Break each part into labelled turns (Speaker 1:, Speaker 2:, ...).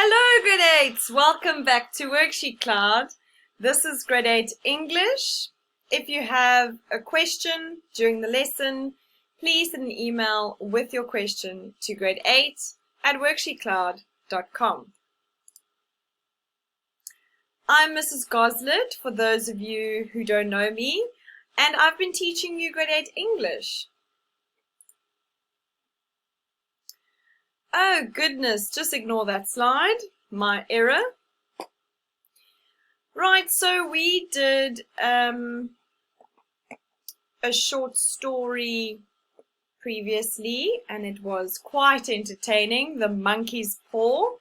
Speaker 1: Hello, grade 8s! Welcome back to WorksheetCloud. This is grade 8 English. If you have a question during the lesson, please send an email with your question to grade8@worksheetcloud.com. I'm Mrs. Goslet, for those of you who don't know me, and I've been teaching you grade 8 English. Oh goodness, just ignore that slide, my error. Right, so we did a short story previously and it was quite entertaining, The Monkey's Paw.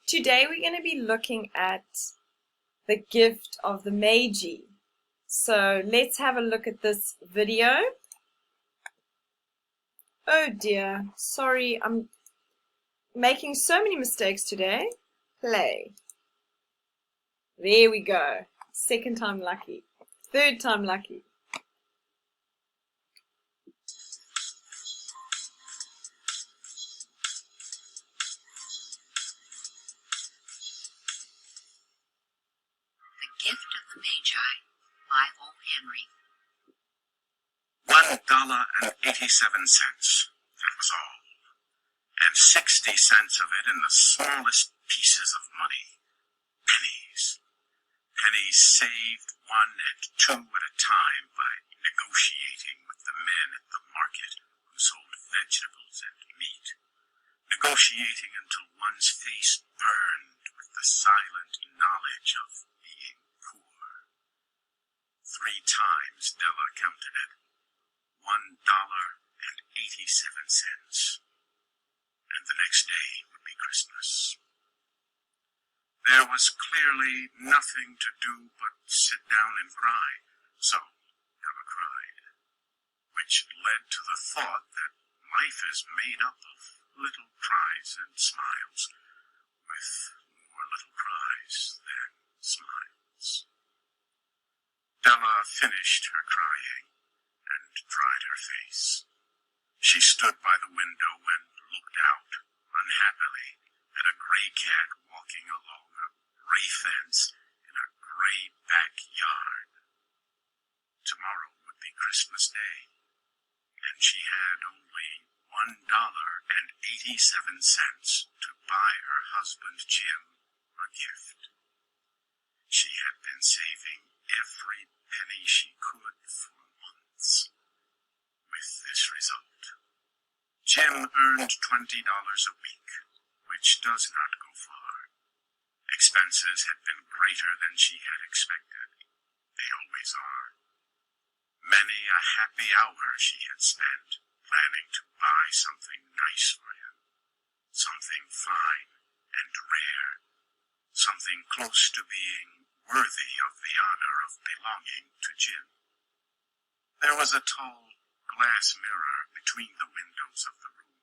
Speaker 1: Today we're going to be looking at The Gift of the Magi. So let's have a look at this video. Oh dear, sorry, I'm making so many mistakes today. Play. There we go. Second time lucky. Third time lucky.
Speaker 2: The Gift of the Magi by O. Henry.
Speaker 3: $1.87. That was all. And 60 cents of it in the smallest pieces of money. Pennies. Pennies saved 1 and 2 at a time by negotiating with the men at the market who sold vegetables and meat. Negotiating until one's face burned with the silent knowledge of being poor. 3 times Della counted it. $1.87. And the next day would be Christmas. There was clearly nothing to do but sit down and cry, so Della cried, which led to the thought that life is made up of little cries and smiles, with more little cries than smiles. Della finished her crying and dried her face. She stood by the window and looked out, unhappily, at a gray cat walking along a gray fence in a gray backyard. Tomorrow would be Christmas Day, and she had only $1.87 to buy her husband Jim a gift. She had been saving every penny she could for months, with this result. Jim earned $20 a week, which does not go far. Expenses had been greater than she had expected. They always are. Many a happy hour she had spent planning to buy something nice for him, something fine and rare, something close to being worthy of the honor of belonging to Jim. There was a tall glass mirror between the windows of the room.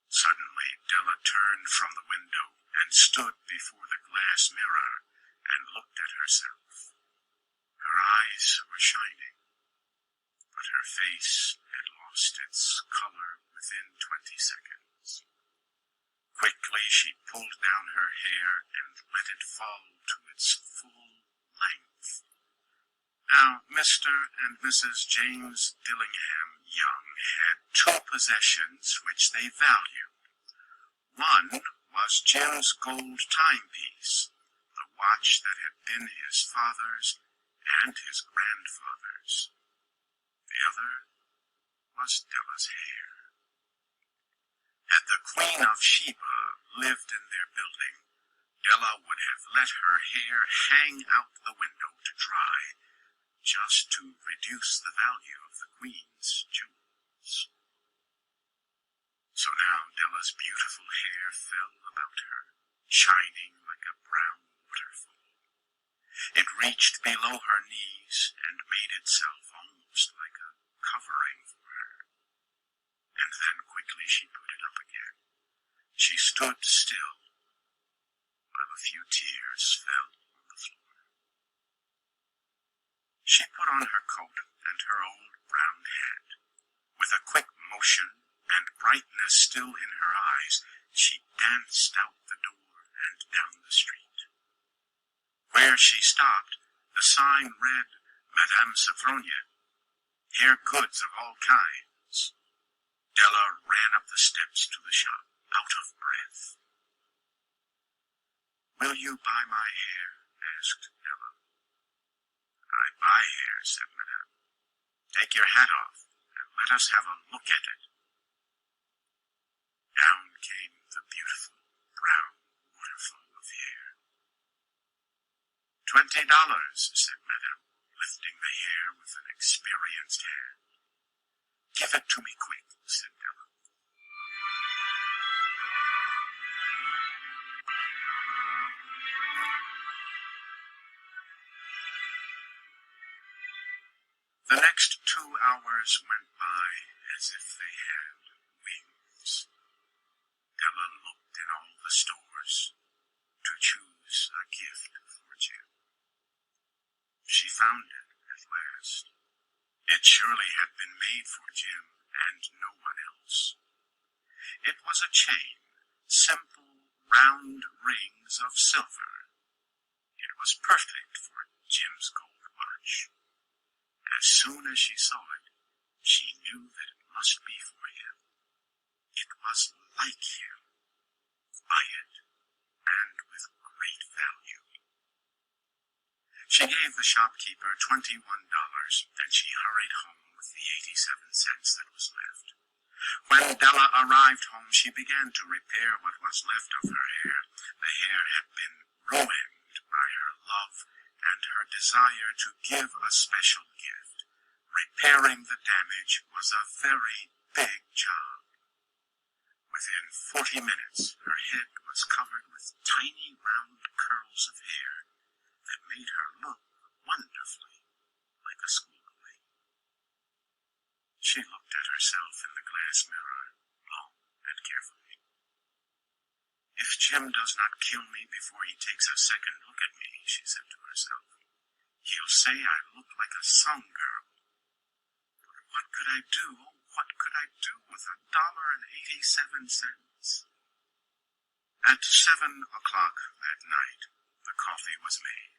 Speaker 3: Suddenly, Della turned from the window and stood before the glass mirror and looked at herself. Her eyes were shining, but her face had lost its color within 20 seconds. Quickly, she pulled down her hair and let it fall to its full length. Now, Mr. and Mrs. James Dillingham Young had 2 possessions which they valued. One was Jim's gold timepiece, the watch that had been his father's and his grandfather's. The other was Della's hair. Had the Queen of Sheba lived in their building, Della would have let her hair hang out the window to dry, just to reduce the value of the Queen's jewels. So now Della's beautiful hair fell about her, shining like a brown waterfall. It reached below her knees and made itself almost like a covering for her. And then quickly she put it up again. She stood still, while a few tears fell on the floor. She put on her coat and her old brown hat. With a quick motion and brightness still in her eyes, she danced out the door and down the street. Where she stopped, the sign read, Madame Sophronia, hair goods of all kinds. Della ran up the steps to the shop, out of breath. Will you buy my hair? Asked Della. I buy hair, said Madame. Take your hat off, and let us have a look at it. Down came the beautiful brown waterfall of hair. $20, said Madame, lifting the hair with an experienced hand. Give it to me quick, said Della. The next 2 hours went by as if they had wings. Della looked in all the stores to choose a gift for Jim. She found it at last. It surely had been made for Jim and no one else. It was a chain, simple, round rings of silver. It was perfect for Jim's gold watch. As soon as she saw it, she knew that it must be for him. It was like him, quiet, and with great value. She gave the shopkeeper $21, and she hurried home with the 87 cents that was left. When Della arrived home, she began to repair what was left of her hair. The hair had been ruined by her love and her desire to give a special gift. Repairing the damage was a very big job. Within 40 minutes, her head was covered with tiny round curls of hair that made her look wonderfully like a schoolboy. She looked at herself in the glass mirror long and carefully. If Jim does not kill me before he takes a second look at me, she said to herself, he'll say I look like a song girl. But what could I do? Oh, what could I do with $1.87? At 7 o'clock that night, the coffee was made,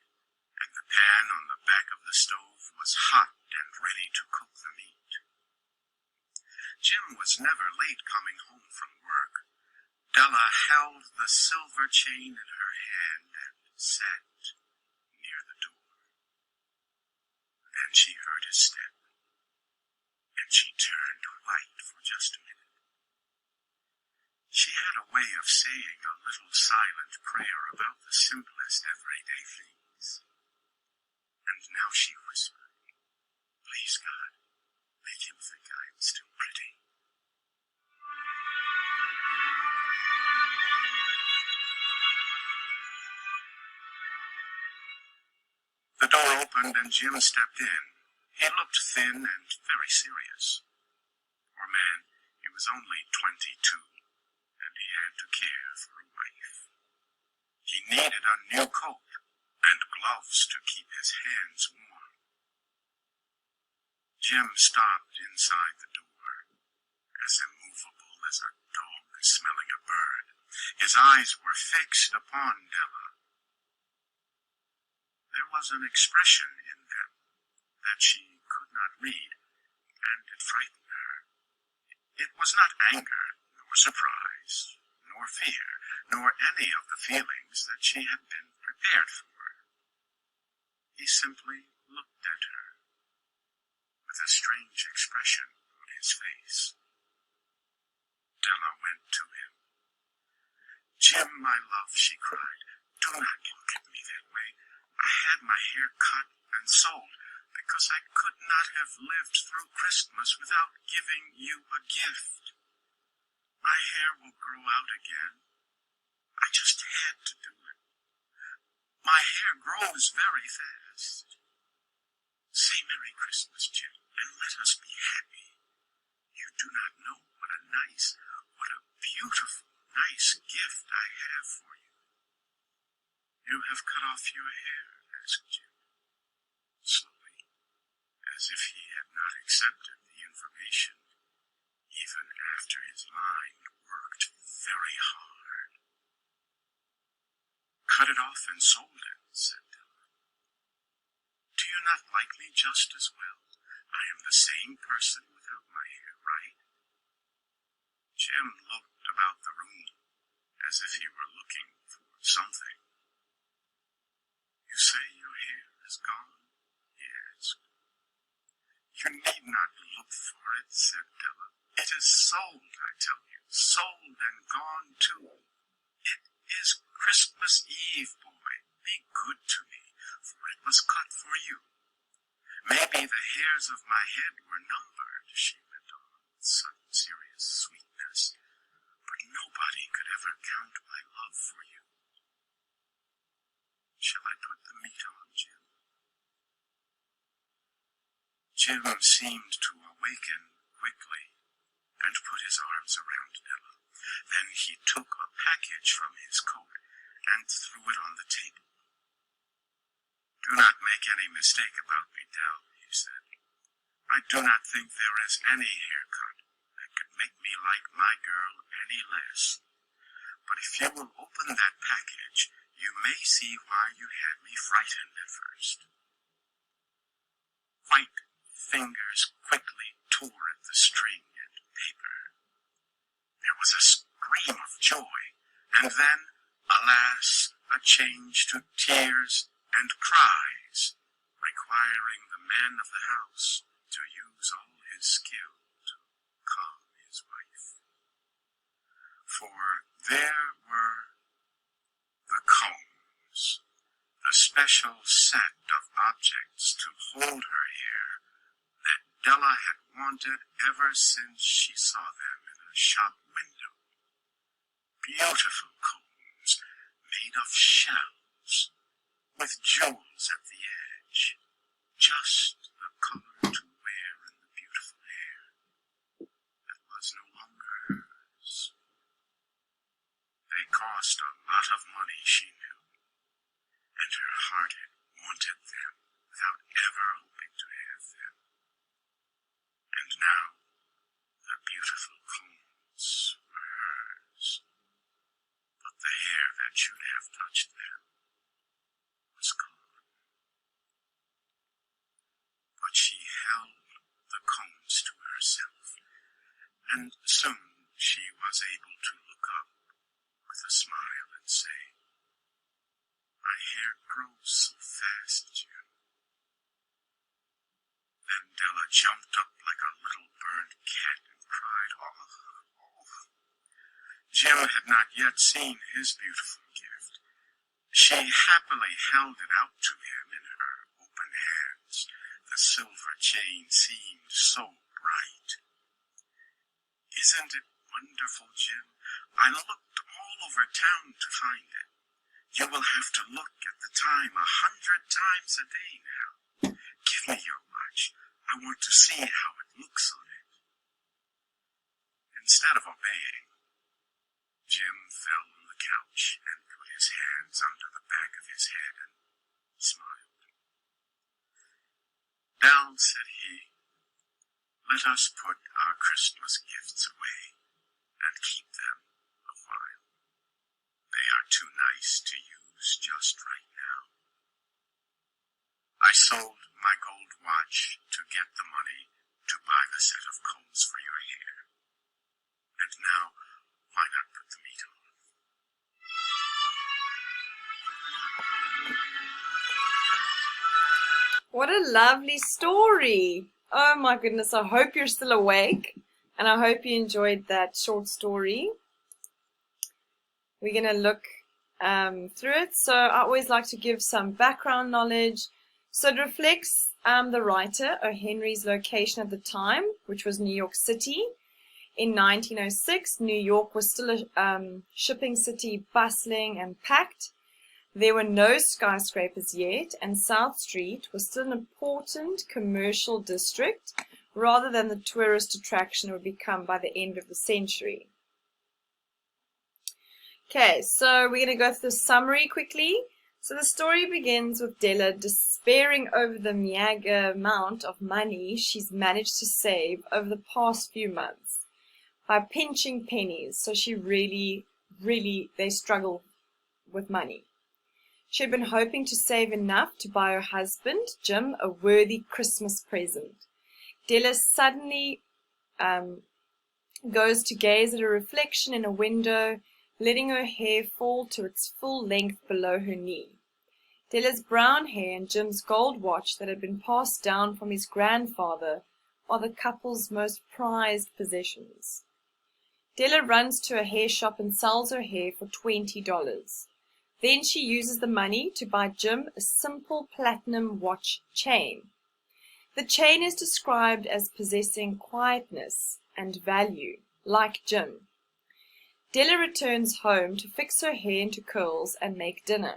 Speaker 3: and the pan on the back of the stove was hot and ready to cook the meat. Jim was never late coming home from work. Della held the silver chain in her hand and sat near the door. Then she heard his step, and she turned white for just a minute. She had a way of saying a little silent prayer about the simplest everyday things. And now she whispered, please God, make him think I am still pretty. The door opened and Jim stepped in. He looked thin and very serious. Poor man, he was only 22. And he had to care for a wife. He needed a new coat and gloves to keep his hands warm. Jim stopped inside the door, as immovable as a dog smelling a bird. His eyes were fixed upon Della. There was an expression in them that she could not read, and it frightened her. It was not anger, nor surprise, nor fear, nor any of the feelings that she had been prepared for. He simply looked at her with a strange expression on his face. Della went to him. Jim, my love, she cried, do not look at me that way. I had my hair cut and sold because I could not have lived through Christmas without giving you a gift. My hair will grow out again. I just had to do it. My hair grows very fast. Say Merry Christmas, Jim, and let us be happy. You do not know what a beautiful, nice gift I have for you. You have cut off your hair, asked Jim, slowly, as if he had not accepted the information, even after his mind worked very hard. cut it off and sold it, said Della. Do you not like me just as well? I am the same person without my hair, right? Jim looked about the room as if he were looking for something. You say your hair is gone? He asked. You need not look for it, said Della. It is sold, I tell you, sold and gone too. It is Christmas Eve, boy. Be good to me, for it was cut for you. Maybe the hairs of my head were numbered, she went on with sudden serious sweetness, but nobody could ever count my love for you. Shall I put the meat on, Jim? Jim seemed to awaken quickly and put his arms around Della. Then he took a package from his coat and threw it on the table. Do not make any mistake about me, Dell, he said. I do not think there is any haircut that could make me like my girl any less. But if you will open that package, you may see why you had me frightened at first. White fingers quickly tore at the string and paper. There was a scream of joy, and then, alas, a change to tears and cries, requiring the man of the house to use all his skill to calm his wife. For there were the combs, a special set of objects to hold her hair that Della had wanted ever since she saw them in a shop window. Beautiful combs made of shells, with jewels at the edge, just the color to wear in the beautiful hair that was no longer hers. They cost a lot of money, she knew, and her heart had wanted them without ever hoping to have them. And now the beautiful combs were hers, but the hair that should have touched them was gone. But she held the combs to herself, and soon she was able to look up with a smile and say, My hair grows so fast, Jim. Then Della jumped up like a little burned cat and cried, Oh. Jim had not yet seen his beautiful gift. She happily held it out to him in her open hands. The silver chain seemed so bright. Isn't it wonderful, Jim? I looked all over town to find it. You will have to look at the time 100 times a day now. Give me your watch. I want to see how it looks on it. Instead of obeying, Jim fell on the couch and put his hands under the back of his head and smiled. Dell, said he, let us put our Christmas gifts away and keep them a while. They are too nice to use just right now. I sold my gold watch to get the money to buy the set of combs for your hair. And now, why not put the meat on?
Speaker 1: What a lovely story. Oh my goodness, I hope you're still awake and I hope you enjoyed that short story. We're going to look through it. So I always like to give some background knowledge. So it reflects the writer, O. Henry's location at the time, which was New York City. In 1906, New York was still a shipping city, bustling and packed. There were no skyscrapers yet, and South Street was still an important commercial district rather than the tourist attraction it would become by the end of the century. Okay, so we're going to go through the summary quickly. So the story begins with Della despairing over the meager amount of money she's managed to save over the past few months by pinching pennies. So she really, they struggle with money. She had been hoping to save enough to buy her husband, Jim, a worthy Christmas present. Della suddenly goes to gaze at a reflection in a window, letting her hair fall to its full length below her knee. Della's brown hair and Jim's gold watch that had been passed down from his grandfather are the couple's most prized possessions. Della runs to a hair shop and sells her hair for $20. Then she uses the money to buy Jim a simple platinum watch chain. The chain is described as possessing quietness and value, like Jim. Della returns home to fix her hair into curls and make dinner.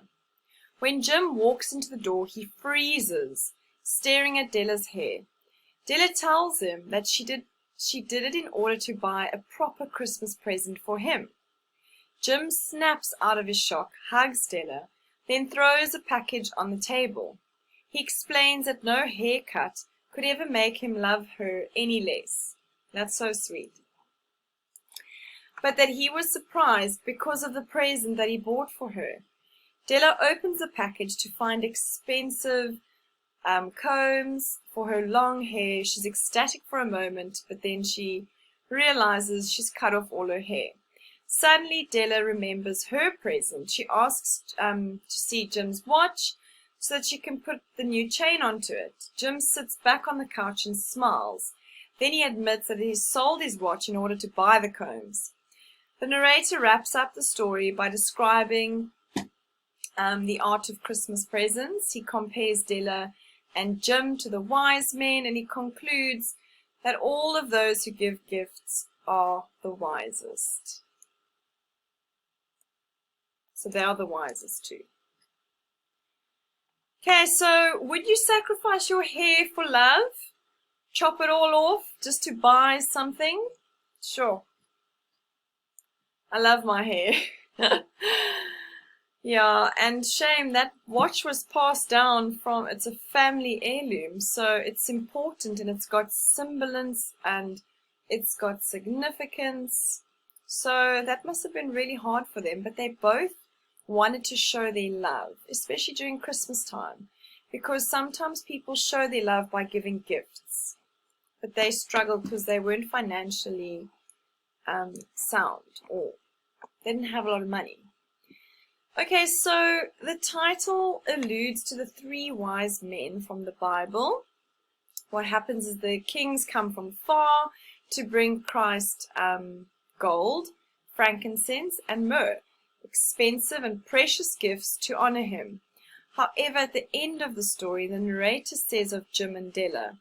Speaker 1: When Jim walks into the door, he freezes, staring at Della's hair. Della tells him that she did it in order to buy a proper Christmas present for him. Jim snaps out of his shock, hugs Della, then throws a package on the table. He explains that no haircut could ever make him love her any less. That's so sweet. But that he was surprised because of the present that he bought for her. Della opens the package to find expensive combs for her long hair. She's ecstatic for a moment, but then she realizes she's cut off all her hair. Suddenly, Della remembers her present. She asks to see Jim's watch so that she can put the new chain onto it. Jim sits back on the couch and smiles. Then he admits that he sold his watch in order to buy the combs. The narrator wraps up the story by describing the art of Christmas presents. He compares Della and Jim to the wise men, and he concludes that all of those who give gifts are the wisest. So they are the wisest too. Okay, so would you sacrifice your hair for love? Chop it all off just to buy something? Sure. I love my hair. Yeah, and shame that watch was passed down from, it's a family heirloom, so it's important and it's got semblance and it's got significance. So that must have been really hard for them, but they both wanted to show their love, especially during Christmas time, because sometimes people show their love by giving gifts, but they struggled because they weren't financially sound, or they didn't have a lot of money. Okay, so the title alludes to the three wise men from the Bible. What happens is the kings come from far to bring Christ gold, frankincense, and myrrh, expensive and precious gifts to honor him. However, at the end of the story, the narrator says of Jim and Della,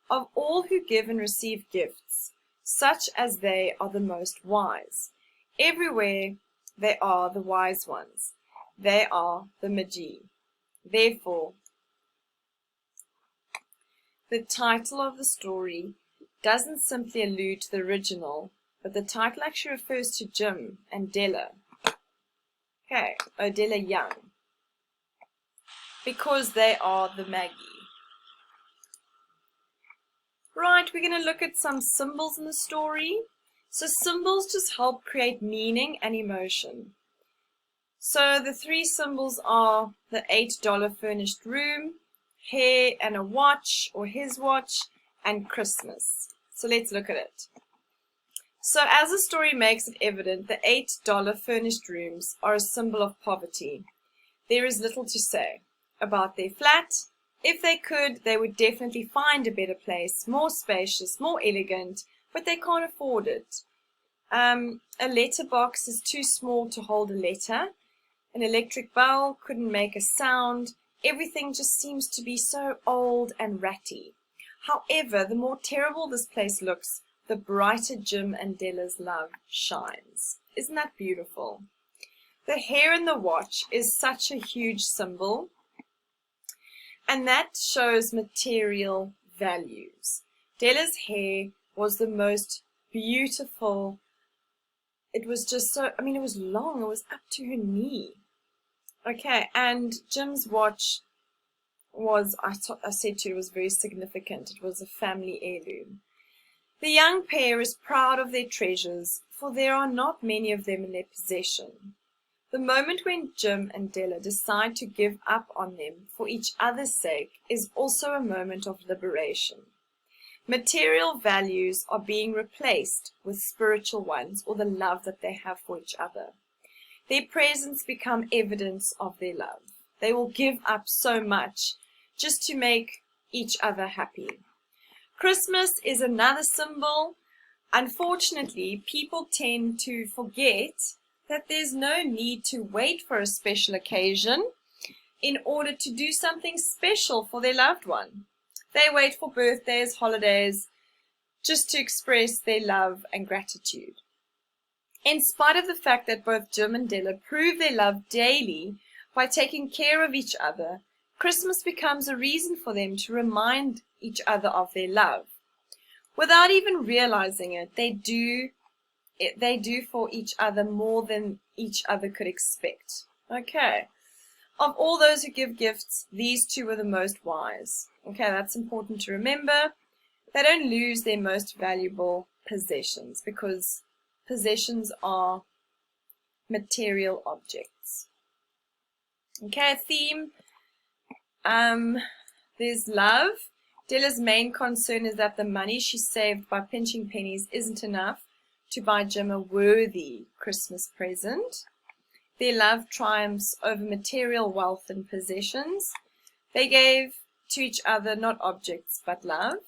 Speaker 1: "Of all who give and receive gifts, such as they are the most wise. Everywhere they are the wise ones. They are the Magi." Therefore, the title of the story doesn't simply allude to the original, but the title actually refers to Jim and Della. Okay, or Della Young, because they are the Magi. Right, we're going to look at some symbols in the story. So symbols just help create meaning and emotion. So the three symbols are the $8 furnished room, hair and a watch or his watch, and Christmas. So let's look at it. So as the story makes it evident, the $8 furnished rooms are a symbol of poverty. There is little to say about their flat. If they could, they would definitely find a better place, more spacious, more elegant, but they can't afford it. A letterbox is too small to hold a letter. An electric bell couldn't make a sound. Everything just seems to be so old and ratty. However, the more terrible this place looks, the brighter Jim and Della's love shines. Isn't that beautiful? The hair in the watch is such a huge symbol, and that shows material values. Della's hair was the most beautiful. It was just so, it was long. It was up to her knee. Okay, and Jim's watch was, I said to you, it was very significant. It was a family heirloom. The young pair is proud of their treasures, for there are not many of them in their possession. The moment when Jim and Della decide to give up on them for each other's sake is also a moment of liberation. Material values are being replaced with spiritual ones, or the love that they have for each other. Their presence becomes evidence of their love. They will give up so much just to make each other happy. Christmas is another symbol. Unfortunately, people tend to forget that there's no need to wait for a special occasion in order to do something special for their loved one. They wait for birthdays, holidays, just to express their love and gratitude. In spite of the fact that both Jim and Della prove their love daily by taking care of each other, Christmas becomes a reason for them to remind each other of their love. Without even realizing it, they do for each other more than each other could expect. Okay. Of all those who give gifts, these two are the most wise. Okay, that's important to remember. They don't lose their most valuable possessions because possessions are material objects. Okay, theme. There's love. Della's main concern is that the money she saved by pinching pennies isn't enough to buy Jim a worthy Christmas present. Their love triumphs over material wealth and possessions. They gave to each other not objects but love.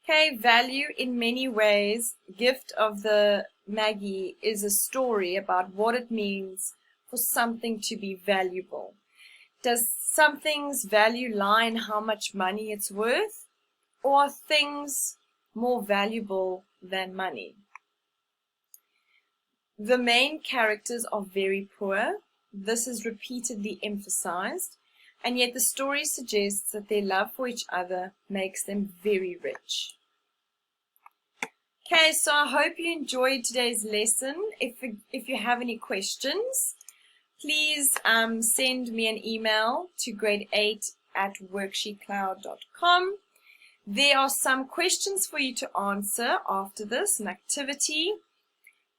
Speaker 1: Okay, value in many ways. Gift of the Magi is a story about what it means for something to be valuable. Does something's value lie in how much money it's worth, or are things more valuable than money? The main characters are very poor. This is repeatedly emphasized, and yet the story suggests that their love for each other makes them very rich. Okay, so I hope you enjoyed today's lesson. If you have any questions, please send me an email to grade8@worksheetcloud.com. There are some questions for you to answer after this, an activity.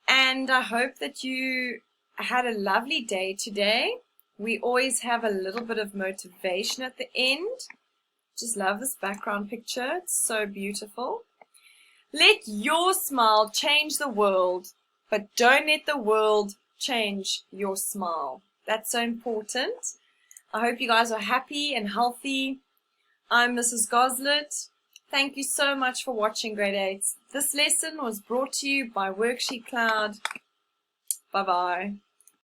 Speaker 1: And I hope that you had a lovely day today. We always have a little bit of motivation at the end. Just love this background picture. It's so beautiful. Let your smile change the world, but don't let the world change your smile. That's so important. I hope you guys are happy and healthy. I'm Mrs. Goslet. Thank you so much for watching Grade 8. This lesson was brought to you by WorksheetCloud. Bye-bye.